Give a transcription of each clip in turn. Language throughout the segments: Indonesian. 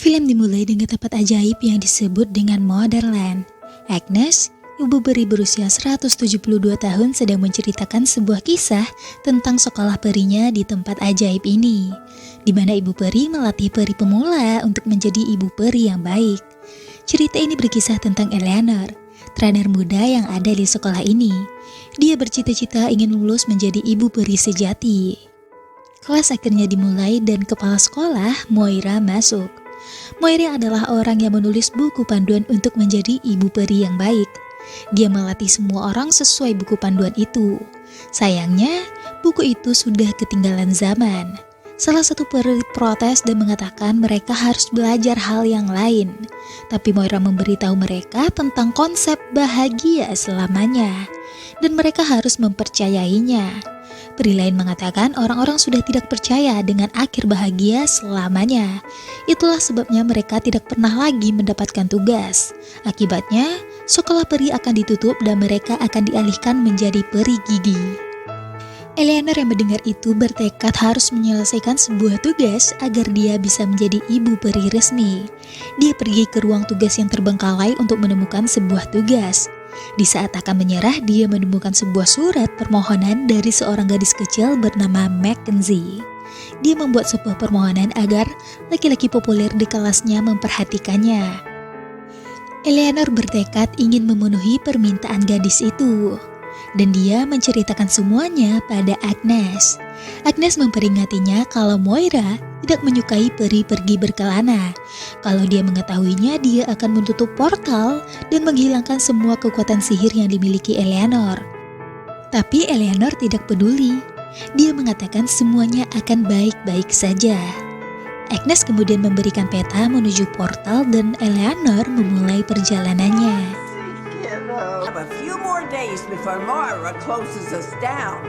Film dimulai dengan tempat ajaib yang disebut dengan Motherland. Agnes, ibu peri berusia 172 tahun, sedang menceritakan sebuah kisah tentang sekolah perinya di tempat ajaib ini, di mana ibu peri melatih peri pemula untuk menjadi ibu peri yang baik. Cerita ini berkisah tentang Eleanor, trainer muda yang ada di sekolah ini. Dia bercita-cita ingin lulus menjadi ibu peri sejati. Kelas akhirnya dimulai dan kepala sekolah, Moira, masuk. Moira adalah orang yang menulis buku panduan untuk menjadi ibu peri yang baik. Dia melatih semua orang sesuai buku panduan itu. Sayangnya, buku itu sudah ketinggalan zaman. Salah satu peri protes dan mengatakan mereka harus belajar hal yang lain. Tapi Moira memberitahu mereka tentang konsep bahagia selamanya, dan mereka harus mempercayainya. Peri lain mengatakan orang-orang sudah tidak percaya dengan akhir bahagia selamanya. Itulah sebabnya mereka tidak pernah lagi mendapatkan tugas. Akibatnya, sekolah peri akan ditutup dan mereka akan dialihkan menjadi peri gigi. Eleanor yang mendengar itu bertekad harus menyelesaikan sebuah tugas agar dia bisa menjadi ibu peri resmi. Dia pergi ke ruang tugas yang terbengkalai untuk menemukan sebuah tugas. Di saat akan menyerah, dia menemukan sebuah surat permohonan dari seorang gadis kecil bernama Mackenzie. Dia membuat sebuah permohonan agar laki-laki populer di kelasnya memperhatikannya. Eleanor bertekad ingin memenuhi permintaan gadis itu, dan dia menceritakan semuanya pada Agnes. Agnes memperingatinya kalau Moira tidak menyukai peri pergi berkelana. Kalau dia mengetahuinya, dia akan menutup portal dan menghilangkan semua kekuatan sihir yang dimiliki Eleanor. Tapi Eleanor tidak peduli. Dia mengatakan semuanya akan baik-baik saja. Agnes kemudian memberikan peta menuju portal dan Eleanor memulai perjalanannya. A few more days before Moira closes us down.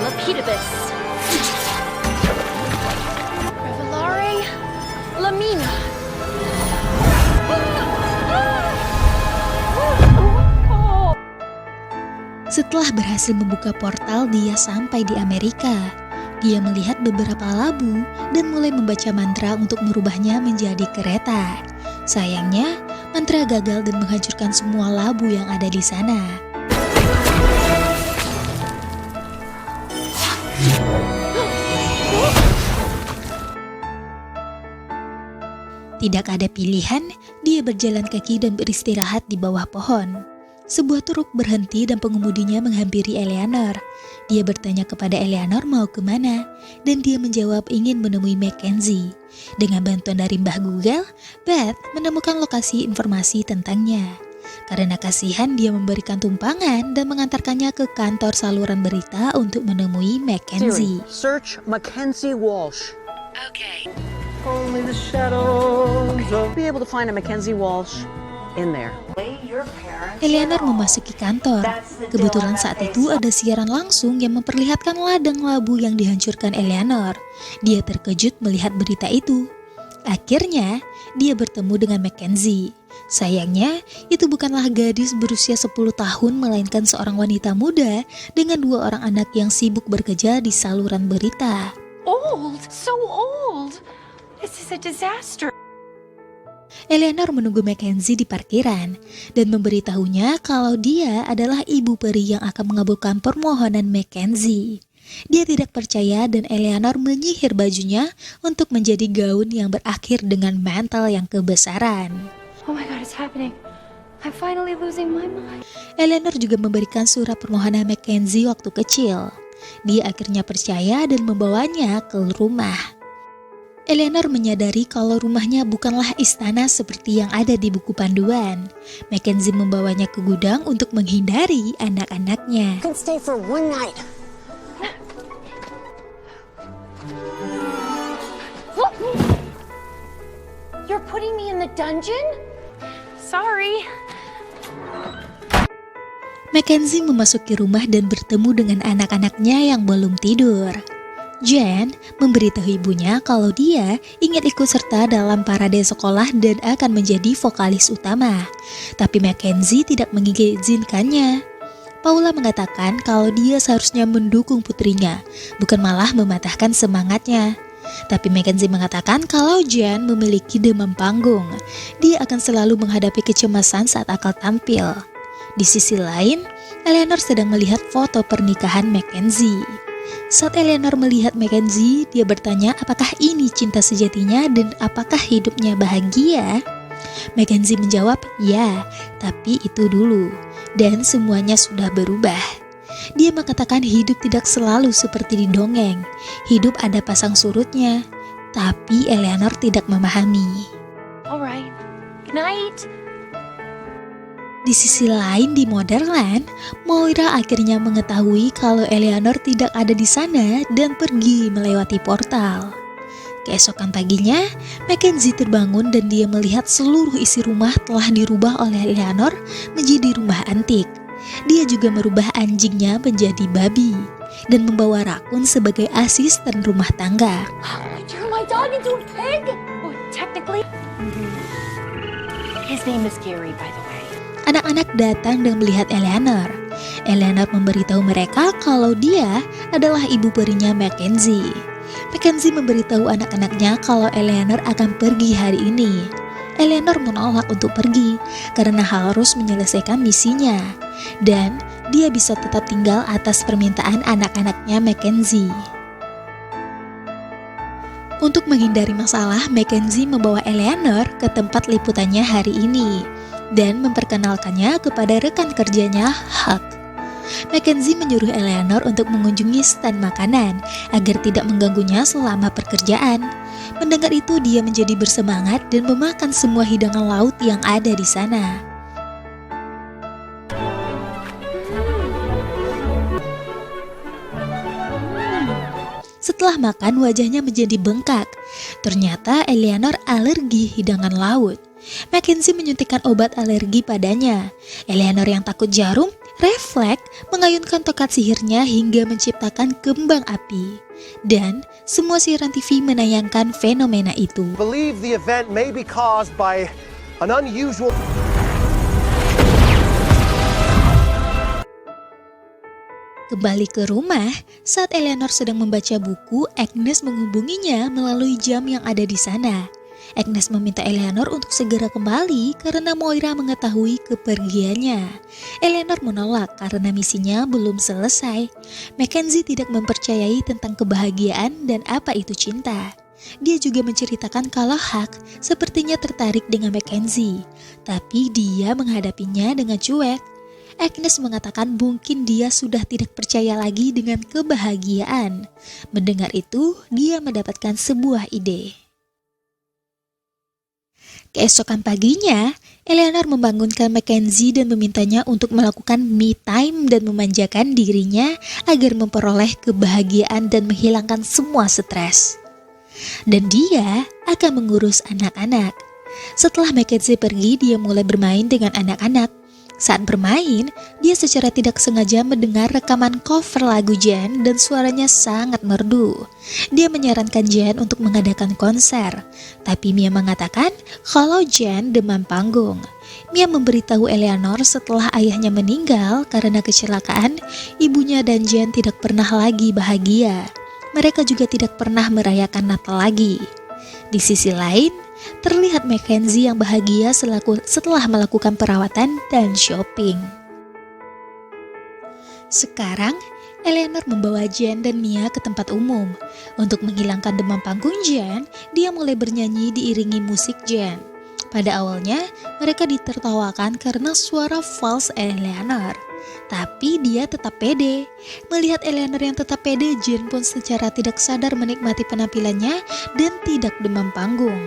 Lapidibus. Revelare. Lamina. Setelah berhasil membuka portal, dia sampai di Amerika. Dia melihat beberapa labu dan mulai membaca mantra untuk merubahnya menjadi kereta. Sayangnya, mantra gagal dan menghancurkan semua labu yang ada di sana. Tidak ada pilihan, dia berjalan kaki dan beristirahat di bawah pohon. Sebuah truk berhenti dan pengemudinya menghampiri Eleanor. Dia bertanya kepada Eleanor mau kemana, dan dia menjawab ingin menemui Mackenzie. Dengan bantuan dari Mbah Google, Beth menemukan lokasi informasi tentangnya. Karena kasihan, dia memberikan tumpangan dan mengantarkannya ke kantor saluran berita untuk menemui Mackenzie. Siri, search Mackenzie Walsh. Okay. Only the shadows of... Be able to find a Mackenzie Walsh in there. Eleanor memasuki kantor. Kebetulan saat itu ada siaran langsung yang memperlihatkan ladang labu yang dihancurkan Eleanor. Dia terkejut melihat berita itu. Akhirnya, dia bertemu dengan Mackenzie. Sayangnya, itu bukanlah gadis berusia 10 tahun, melainkan seorang wanita muda dengan 2 orang anak yang sibuk bekerja di saluran berita. Old, so old. This is a disaster. Eleanor menunggu Mackenzie di parkiran dan memberitahunya kalau dia adalah ibu peri yang akan mengabulkan permohonan Mackenzie. Dia tidak percaya dan Eleanor menyihir bajunya untuk menjadi gaun yang berakhir dengan mantel yang kebesaran. Oh my God, it's happening. I'm finally losing my mind. Eleanor juga memberikan surat permohonan Mackenzie waktu kecil. Dia akhirnya percaya dan membawanya ke rumah. Eleanor menyadari kalau rumahnya bukanlah istana seperti yang ada di buku panduan. Mackenzie membawanya ke gudang untuk menghindari anak-anaknya. Can stay for one night. Look! You're putting me in the dungeon? Sorry. Mackenzie memasuki rumah dan bertemu dengan anak-anaknya yang belum tidur. Jen memberitahu ibunya kalau dia ingin ikut serta dalam parade sekolah dan akan menjadi vokalis utama. Tapi Mackenzie tidak mengizinkannya. Paula mengatakan kalau dia seharusnya mendukung putrinya, bukan malah mematahkan semangatnya. Tapi Mackenzie mengatakan kalau Jen memiliki demam panggung. Dia akan selalu menghadapi kecemasan saat akan tampil. Di sisi lain, Eleanor sedang melihat foto pernikahan Mackenzie. Saat Eleanor melihat Mackenzie, dia bertanya apakah ini cinta sejatinya dan apakah hidupnya bahagia. Mackenzie menjawab, ya, tapi itu dulu. Dan semuanya sudah berubah. Dia mengatakan hidup tidak selalu seperti di dongeng. Hidup ada pasang surutnya. Tapi Eleanor tidak memahami. Alright. Good night. Di sisi lain di Motherland, Moira akhirnya mengetahui kalau Eleanor tidak ada di sana dan pergi melewati portal. Keesokan paginya, Mackenzie terbangun dan dia melihat seluruh isi rumah telah dirubah oleh Eleanor menjadi rumah antik. Dia juga merubah anjingnya menjadi babi dan membawa Rakun sebagai asisten rumah tangga. Turn my dog into a pig? Well, technically. His name is Gary, by the way. Anak-anak datang dan melihat Eleanor. Eleanor memberitahu mereka kalau dia adalah ibu perinya Mackenzie. Mackenzie memberitahu anak-anaknya kalau Eleanor akan pergi hari ini. Eleanor menolak untuk pergi karena harus menyelesaikan misinya. Dan dia bisa tetap tinggal atas permintaan anak-anaknya Mackenzie. Untuk menghindari masalah, Mackenzie membawa Eleanor ke tempat liputannya hari ini dan memperkenalkannya kepada rekan kerjanya, Huck. Mackenzie menyuruh Eleanor untuk mengunjungi stand makanan agar tidak mengganggunya selama pekerjaan. Mendengar itu, dia menjadi bersemangat dan memakan semua hidangan laut yang ada di sana. Setelah makan, wajahnya menjadi bengkak. Ternyata Eleanor alergi hidangan laut. Mackenzie menyuntikkan obat alergi padanya. Eleanor yang takut jarum, refleks mengayunkan tongkat sihirnya hingga menciptakan kembang api. Dan semua siaran TV menayangkan fenomena itu. Believe the event may be caused by an unusual... Kembali ke rumah, saat Eleanor sedang membaca buku, Agnes menghubunginya melalui jam yang ada di sana. Agnes meminta Eleanor untuk segera kembali karena Moira mengetahui kepergiannya. Eleanor menolak karena misinya belum selesai. Mackenzie tidak mempercayai tentang kebahagiaan dan apa itu cinta. Dia juga menceritakan kalau Huck sepertinya tertarik dengan Mackenzie, tapi dia menghadapinya dengan cuek. Agnes mengatakan mungkin dia sudah tidak percaya lagi dengan kebahagiaan. Mendengar itu, dia mendapatkan sebuah ide. Keesokan paginya, Eleanor membangunkan Mackenzie dan memintanya untuk melakukan me time dan memanjakan dirinya agar memperoleh kebahagiaan dan menghilangkan semua stres. Dan dia akan mengurus anak-anak. Setelah Mackenzie pergi, dia mulai bermain dengan anak-anak. Saat bermain, dia secara tidak sengaja mendengar rekaman cover lagu Jen dan suaranya sangat merdu. Dia menyarankan Jen untuk mengadakan konser, tapi Mia mengatakan kalau Jen demam panggung. Mia memberitahu Eleanor setelah ayahnya meninggal karena kecelakaan, ibunya dan Jen tidak pernah lagi bahagia. Mereka juga tidak pernah merayakan Natal lagi. Di sisi lain, terlihat Mackenzie yang bahagia setelah melakukan perawatan dan shopping. Sekarang, Eleanor membawa Jen dan Mia ke tempat umum. Untuk menghilangkan demam panggung Jen, dia mulai bernyanyi diiringi musik Jen. Pada awalnya, mereka ditertawakan karena suara false Eleanor. Tapi dia tetap pede. Melihat Eleanor yang tetap pede, Jen pun secara tidak sadar menikmati penampilannya dan tidak demam panggung.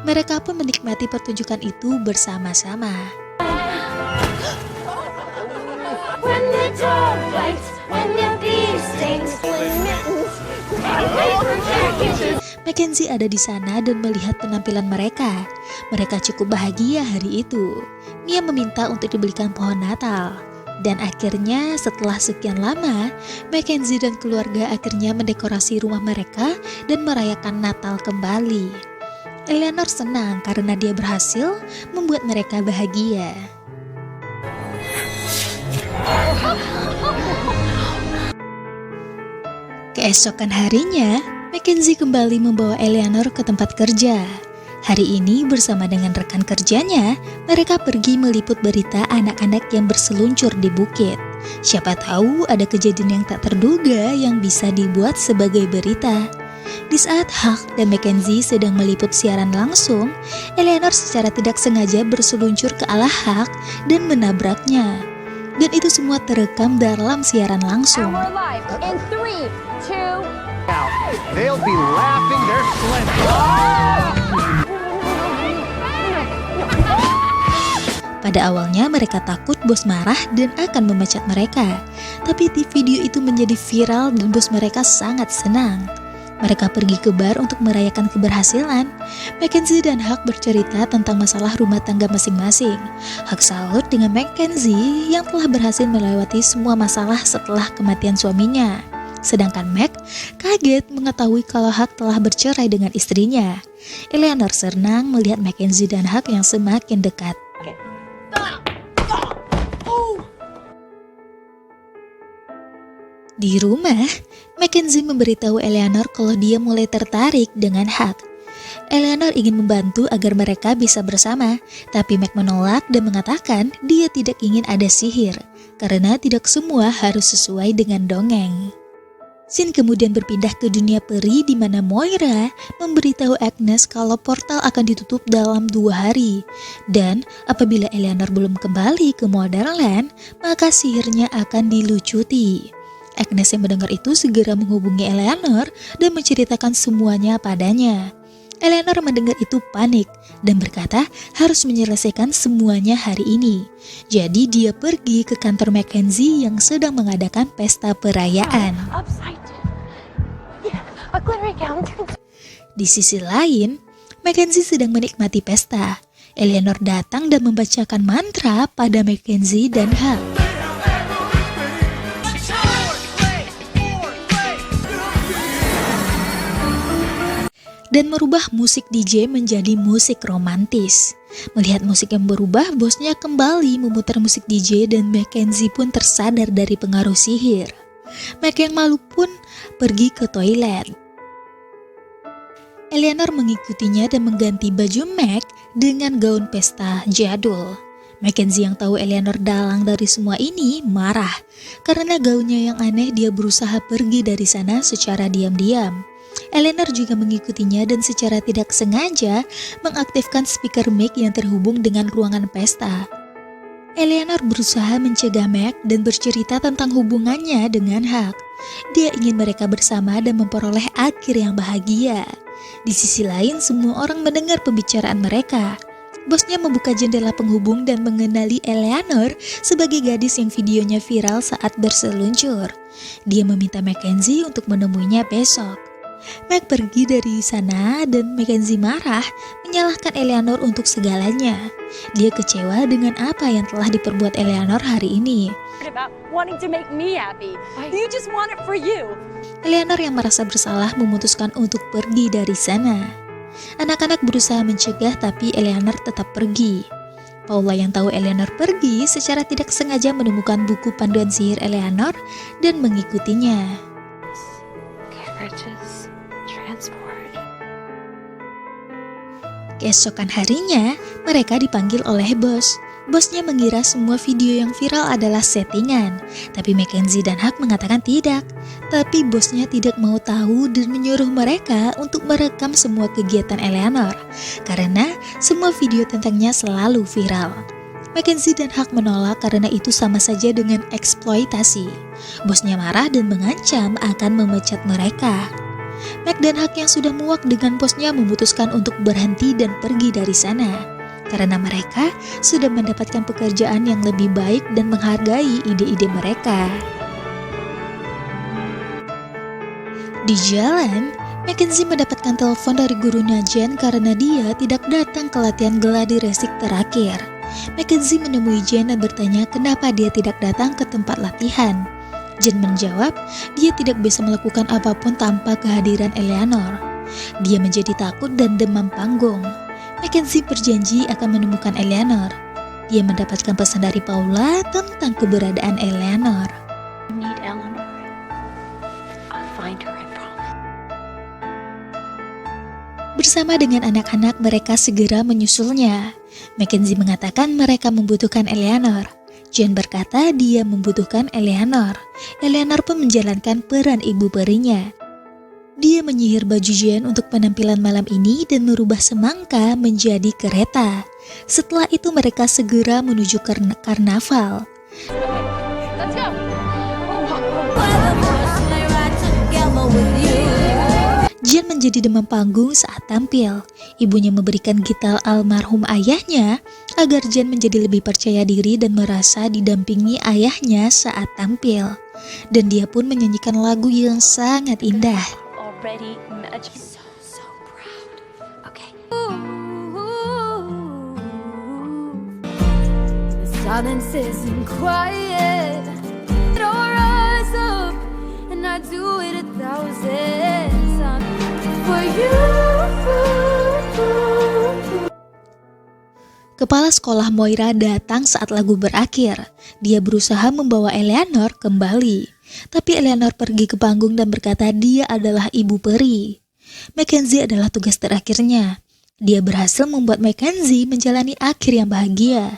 Mereka pun menikmati pertunjukan itu bersama-sama. When the dog bites, when the bee stings, when mittens, paper packages. Mackenzie ada di sana dan melihat penampilan mereka. Mereka cukup bahagia hari itu. Mia meminta untuk dibelikan pohon Natal. Dan akhirnya setelah sekian lama, Mackenzie dan keluarga akhirnya mendekorasi rumah mereka dan merayakan Natal kembali. Eleanor senang karena dia berhasil membuat mereka bahagia. Keesokan harinya, Mackenzie kembali membawa Eleanor ke tempat kerja. Hari ini bersama dengan rekan kerjanya, mereka pergi meliput berita anak-anak yang berseluncur di bukit. Siapa tahu ada kejadian yang tak terduga yang bisa dibuat sebagai berita. Di saat Huck dan Mackenzie sedang meliput siaran langsung, Eleanor secara tidak sengaja berseluncur ke arah Huck dan menabraknya. Dan itu semua terekam dalam siaran langsung. And we're live in 3, 2. They'll be laughing their slender. Pada awalnya mereka takut bos marah dan akan memecat mereka. Tapi di video itu menjadi viral dan bos mereka sangat senang. Mereka pergi ke bar untuk merayakan keberhasilan. Mackenzie dan Huck bercerita tentang masalah rumah tangga masing-masing. Huck salut dengan Mackenzie yang telah berhasil melewati semua masalah setelah kematian suaminya. Sedangkan Mac kaget mengetahui kalau Huck telah bercerai dengan istrinya. Eleanor senang melihat Mackenzie dan Huck yang semakin dekat. Di rumah, Mackenzie memberitahu Eleanor kalau dia mulai tertarik dengan Huck. Eleanor ingin membantu agar mereka bisa bersama, tapi Mac menolak dan mengatakan dia tidak ingin ada sihir, karena tidak semua harus sesuai dengan dongeng. Scene kemudian berpindah ke dunia peri di mana Moira memberitahu Agnes kalau portal akan ditutup dalam 2 hari. Dan apabila Eleanor belum kembali ke Motherland, maka sihirnya akan dilucuti. Agnes yang mendengar itu segera menghubungi Eleanor dan menceritakan semuanya padanya. Eleanor mendengar itu panik dan berkata harus menyelesaikan semuanya hari ini. Jadi dia pergi ke kantor Mackenzie yang sedang mengadakan pesta perayaan. Di sisi lain, Mackenzie sedang menikmati pesta. Eleanor datang dan membacakan mantra pada Mackenzie dan Huck. Dan merubah musik DJ menjadi musik romantis. Melihat musik yang berubah, bosnya kembali memutar musik DJ dan Mackenzie pun tersadar dari pengaruh sihir. Mac yang malu pun pergi ke toilet. Eleanor mengikutinya dan mengganti baju Mac dengan gaun pesta jadul. Mackenzie yang tahu Eleanor dalang dari semua ini marah. Karena gaunnya yang aneh, dia berusaha pergi dari sana secara diam-diam. Eleanor juga mengikutinya dan secara tidak sengaja mengaktifkan speaker mic yang terhubung dengan ruangan pesta. Eleanor berusaha mencegah Mac dan bercerita tentang hubungannya dengan Huck. Dia ingin mereka bersama dan memperoleh akhir yang bahagia. Di sisi lain, semua orang mendengar pembicaraan mereka. Bosnya membuka jendela penghubung dan mengenali Eleanor sebagai gadis yang videonya viral saat berseluncur. Dia meminta Mackenzie untuk menemuinya besok. Mac pergi dari sana dan Mackenzie marah menyalahkan Eleanor untuk segalanya. Dia kecewa dengan apa yang telah diperbuat Eleanor hari ini. Eleanor yang merasa bersalah memutuskan untuk pergi dari sana. Anak-anak berusaha mencegah tapi Eleanor tetap pergi. Paula yang tahu Eleanor pergi secara tidak sengaja menemukan buku panduan sihir Eleanor dan mengikutinya. Keesokan harinya, mereka dipanggil oleh bos. Bosnya mengira semua video yang viral adalah settingan, tapi Mackenzie dan Huck mengatakan tidak. Tapi bosnya tidak mau tahu dan menyuruh mereka untuk merekam semua kegiatan Eleanor, karena semua video tentangnya selalu viral. Mackenzie dan Huck menolak karena itu sama saja dengan eksploitasi. Bosnya marah dan mengancam akan memecat mereka. Mac dan Huck yang sudah muak dengan bosnya memutuskan untuk berhenti dan pergi dari sana. Karena mereka sudah mendapatkan pekerjaan yang lebih baik dan menghargai ide-ide mereka. Di jalan, Mackenzie mendapatkan telepon dari gurunya Jen karena dia tidak datang ke latihan gladi resik terakhir. Mackenzie menemui Jen dan bertanya kenapa dia tidak datang ke tempat latihan. Jen menjawab, dia tidak bisa melakukan apapun tanpa kehadiran Eleanor. Dia menjadi takut dan demam panggung. Mackenzie berjanji akan menemukan Eleanor. Dia mendapatkan pesan dari Paula tentang keberadaan Eleanor. I need Eleanor. I'll find her. Bersama dengan anak-anak mereka segera menyusulnya. Mackenzie mengatakan mereka membutuhkan Eleanor. Jen berkata dia membutuhkan Eleanor. Eleanor pun menjalankan peran ibu perinya. Dia menyihir baju Jen untuk penampilan malam ini dan merubah semangka menjadi kereta. Setelah itu mereka segera menuju karnaval. Let's go. Jen menjadi demam panggung saat tampil. Ibunya memberikan gitar almarhum ayahnya agar Jen menjadi lebih percaya diri dan merasa didampingi ayahnya saat tampil. Dan dia pun menyanyikan lagu yang sangat indah. Already so proud. Okay. The silence isn't quiet. It'll rise up, and I do it 1,000 times for you. Kepala sekolah Moira datang saat lagu berakhir. Dia berusaha membawa Eleanor kembali. Tapi Eleanor pergi ke panggung dan berkata dia adalah ibu peri. Mackenzie adalah tugas terakhirnya. Dia berhasil membuat Mackenzie menjalani akhir yang bahagia.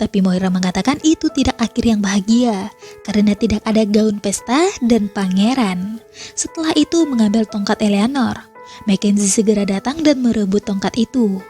Tapi Moira mengatakan itu tidak akhir yang bahagia karena tidak ada gaun pesta dan pangeran. Setelah itu mengambil tongkat Eleanor. Mackenzie segera datang dan merebut tongkat itu.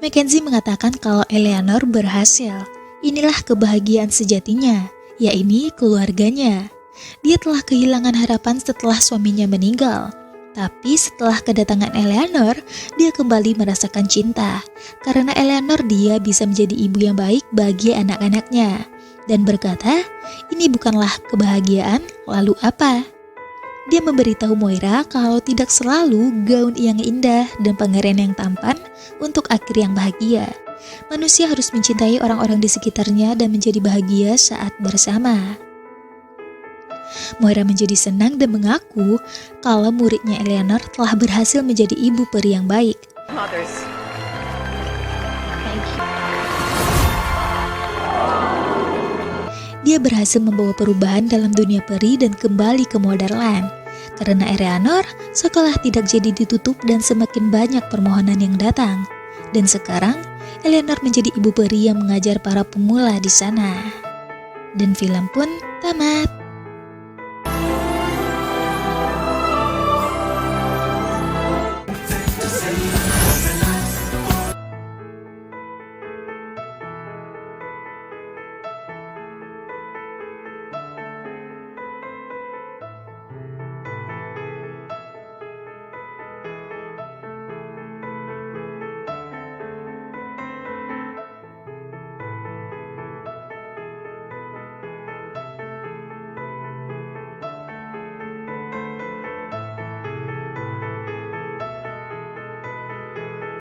Mackenzie mengatakan kalau Eleanor berhasil. Inilah kebahagiaan sejatinya, yaitu keluarganya. Dia telah kehilangan harapan setelah suaminya meninggal. Tapi setelah kedatangan Eleanor, dia kembali merasakan cinta. Karena Eleanor dia bisa menjadi ibu yang baik bagi anak-anaknya. Dan berkata, ini bukanlah kebahagiaan, lalu apa? Dia memberitahu Moira kalau tidak selalu gaun yang indah dan pangeran yang tampan untuk akhir yang bahagia. Manusia harus mencintai orang-orang di sekitarnya dan menjadi bahagia saat bersama. Moira menjadi senang dan mengaku kalau muridnya Eleanor telah berhasil menjadi ibu peri yang baik. Mothers. Dia berhasil membawa perubahan dalam dunia peri dan kembali ke Motherland. Karena Eleanor, sekolah tidak jadi ditutup dan semakin banyak permohonan yang datang. Dan sekarang, Eleanor menjadi ibu peri yang mengajar para pemula di sana. Dan film pun tamat.